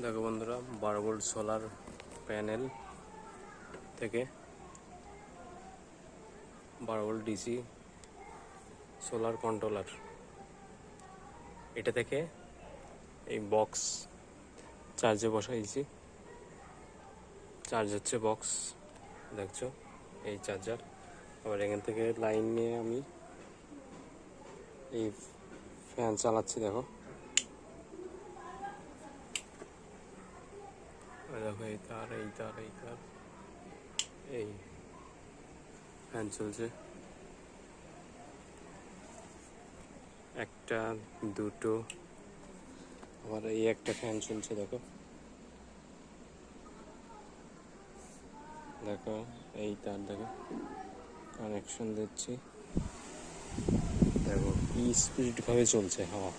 দেখো বন্ধুরা, 12 volt solar panel থেকে 12 ভোল্ট ডিসি সোলার কন্ট্রোলার, এটা থেকে এই বক্স চার্জে বসাইছি। চার্জ হচ্ছে বক্স, দেখছো এই চার্জার। আবার এখান থেকে লাইন নিয়ে আমি এই ফ্যান চালাচ্ছি। দেখো দেখো এই তার এই ফ্যান চলছে, একটা দুটো, আবার এই একটা ফ্যান চলছে। দেখো দেখো এই তার, দেখো কানেকশন দিচ্ছি, দেখো কি স্পিড ভাবে চলছে হাওয়া।